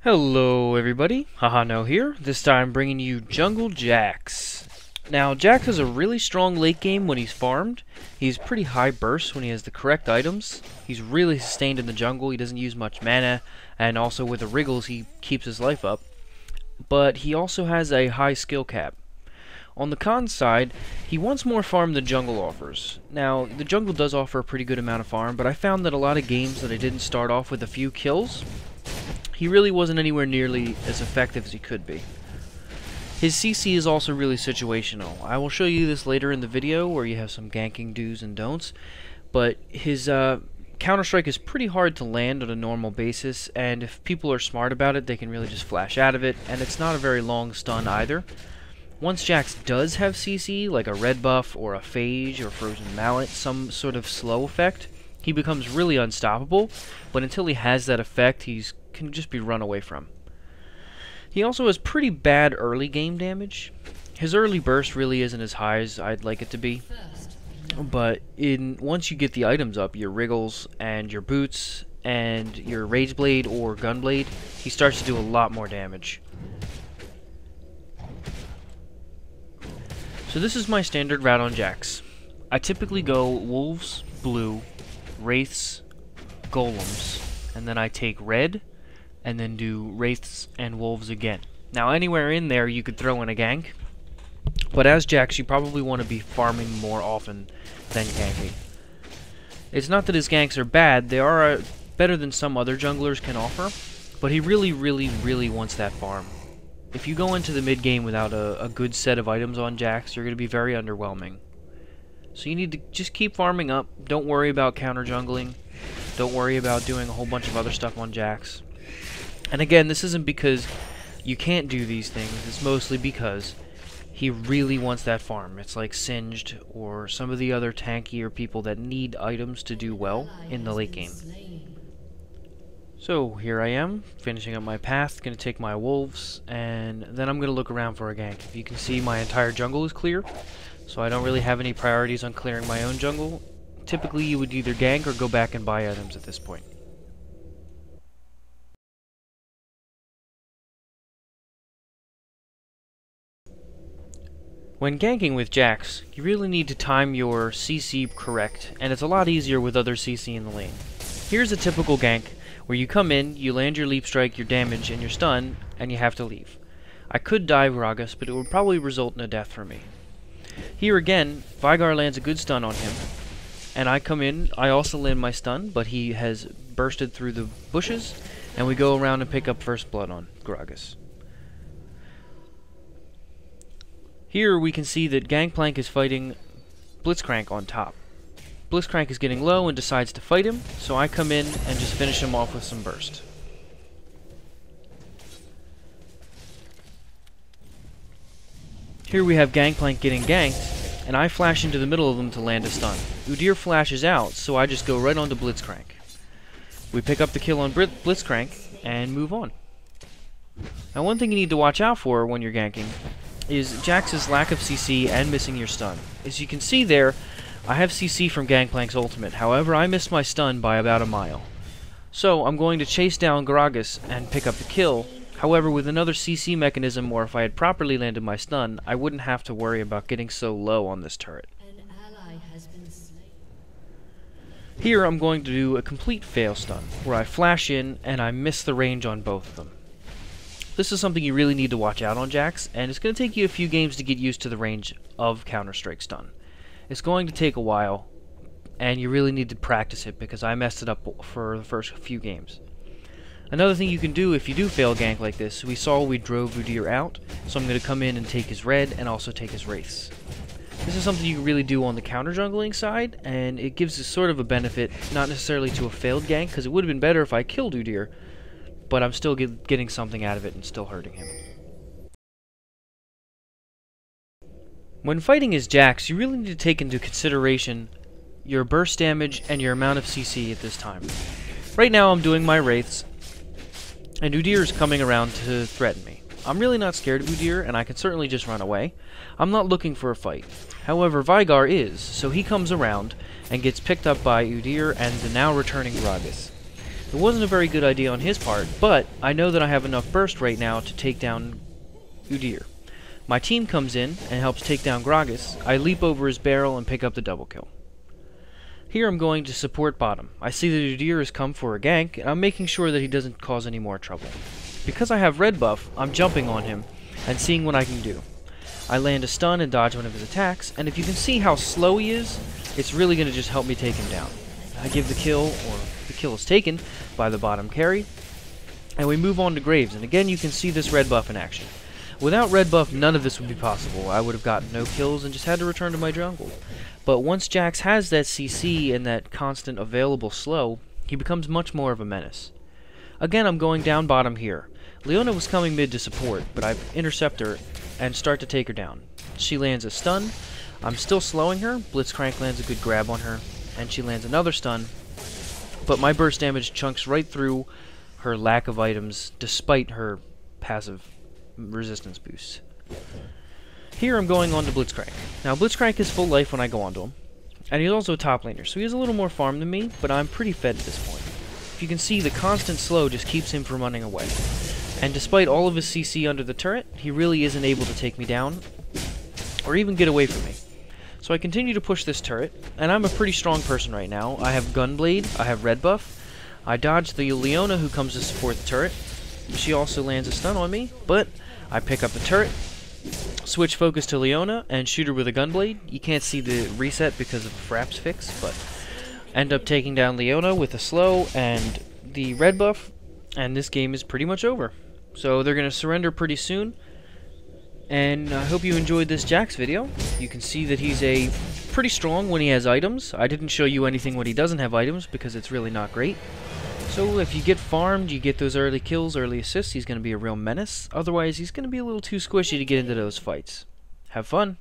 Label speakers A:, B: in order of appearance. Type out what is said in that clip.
A: Hello everybody, Haha No here, this time bringing you Jungle Jax. Now Jax has a really strong late game when he's farmed. He's pretty high burst when he has the correct items. He's really sustained in the jungle, he doesn't use much mana, and also with the wriggles he keeps his life up. But he also has a high skill cap. On the con side, he wants more farm than jungle offers. Now, the jungle does offer a pretty good amount of farm, but I found that a lot of games that I didn't start off with a few kills, he really wasn't anywhere nearly as effective as he could be. His CC is also really situational. I will show you this later in the video where you have some ganking do's and don'ts, but his Counter-Strike is pretty hard to land on a normal basis, and if people are smart about it, they can really just flash out of it, and it's not a very long stun either. Once Jax does have CC, like a red buff or a phage or frozen mallet, some sort of slow effect, he becomes really unstoppable, but until he has that effect, he can just be run away from. He also has pretty bad early game damage. His early burst really isn't as high as I'd like it to be, but once you get the items up, your wriggles and your boots and your rage blade or gun blade, he starts to do a lot more damage. So this is my standard route on Jax. I typically go wolves, blue, wraiths, golems, and then I take red, and then do wraiths and wolves again. Now anywhere in there you could throw in a gank, but as Jax you probably want to be farming more often than ganking. It's not that his ganks are bad, they are better than some other junglers can offer, but he really wants that farm. If you go into the mid game without a good set of items on Jax, you're going to be very underwhelming. So you need to just keep farming up, don't worry about counter jungling, don't worry about doing a whole bunch of other stuff on Jax. And again, this isn't because you can't do these things, it's mostly because he really wants that farm. It's like Singed or some of the other tankier people that need items to do well in the late game. So here I am, finishing up my path, going to take my wolves, and then I'm going to look around for a gank. If you can see, my entire jungle is clear, so I don't really have any priorities on clearing my own jungle. Typically you would either gank or go back and buy items at this point. When ganking with Jax, you really need to time your CC correct, and it's a lot easier with other CC in the lane. Here's a typical gank, where you come in, you land your leap strike, your damage, and your stun, and you have to leave. I could dive Gragas, but it would probably result in a death for me. Here again, Veigar lands a good stun on him, and I come in, I also land my stun, but he has bursted through the bushes, and we go around and pick up first blood on Gragas. Here we can see that Gangplank is fighting Blitzcrank on top. Blitzcrank is getting low and decides to fight him, so I come in and just finish him off with some burst. Here we have Gangplank getting ganked, and I flash into the middle of them to land a stun. Udyr flashes out, so I just go right onto Blitzcrank. We pick up the kill on Blitzcrank and move on. Now one thing you need to watch out for when you're ganking is Jax's lack of CC and missing your stun. As you can see there, I have CC from Gangplank's ultimate, however I missed my stun by about a mile. So I'm going to chase down Gragas and pick up the kill. However, with another CC mechanism, or if I had properly landed my stun, I wouldn't have to worry about getting so low on this turret. Here I'm going to do a complete fail stun, where I flash in and I miss the range on both of them. This is something you really need to watch out on Jax, and it's going to take you a few games to get used to the range of Counter-Strike stun. It's going to take a while, and you really need to practice it because I messed it up for the first few games. Another thing you can do if you do fail gank like this, we saw we drove Udyr out, so I'm going to come in and take his red and also take his wraiths. This is something you can really do on the counter jungling side, and it gives us sort of a benefit, not necessarily to a failed gank, because it would have been better if I killed Udyr, but I'm still getting something out of it and still hurting him. When fighting as Jax, you really need to take into consideration your burst damage and your amount of CC at this time. Right now I'm doing my wraiths, and Udyr is coming around to threaten me. I'm really not scared of Udyr, and I can certainly just run away. I'm not looking for a fight. However, Veigar is, so he comes around and gets picked up by Udyr and the now returning Gragas. It wasn't a very good idea on his part, but I know that I have enough burst right now to take down Udyr. My team comes in and helps take down Gragas. I leap over his barrel and pick up the double kill. Here I'm going to support bottom. I see that Udyr has come for a gank, and I'm making sure that he doesn't cause any more trouble. Because I have red buff, I'm jumping on him and seeing what I can do. I land a stun and dodge one of his attacks, and if you can see how slow he is, it's really going to just help me take him down. I give the kill, or the kill is taken by the bottom carry, and we move on to Graves, and again you can see this red buff in action. Without red buff, none of this would be possible. I would have gotten no kills and just had to return to my jungle. But once Jax has that CC and that constant available slow, he becomes much more of a menace. Again, I'm going down bottom here. Leona was coming mid to support, but I intercept her and start to take her down. She lands a stun. I'm still slowing her. Blitzcrank lands a good grab on her, and she lands another stun. But my burst damage chunks right through her lack of items, despite her passive resistance boost. Here I'm going on to Blitzcrank. Now Blitzcrank is full life when I go onto him, and he's also a top laner, so he has a little more farm than me, but I'm pretty fed at this point. If you can see, the constant slow just keeps him from running away. And despite all of his CC under the turret, he really isn't able to take me down, or even get away from me. So I continue to push this turret, and I'm a pretty strong person right now. I have Gunblade, I have red buff, I dodge the Leona who comes to support the turret. She also lands a stun on me, but I pick up the turret, switch focus to Leona, and shoot her with a Gunblade. You can't see the reset because of the Fraps fix, but end up taking down Leona with a slow and the red buff, and this game is pretty much over. So they're going to surrender pretty soon, and I hope you enjoyed this Jax video. You can see that he's pretty strong when he has items. I didn't show you anything when he doesn't have items because it's really not great. So if you get farmed, you get those early kills, early assists, he's going to be a real menace. Otherwise, he's going to be a little too squishy to get into those fights. Have fun!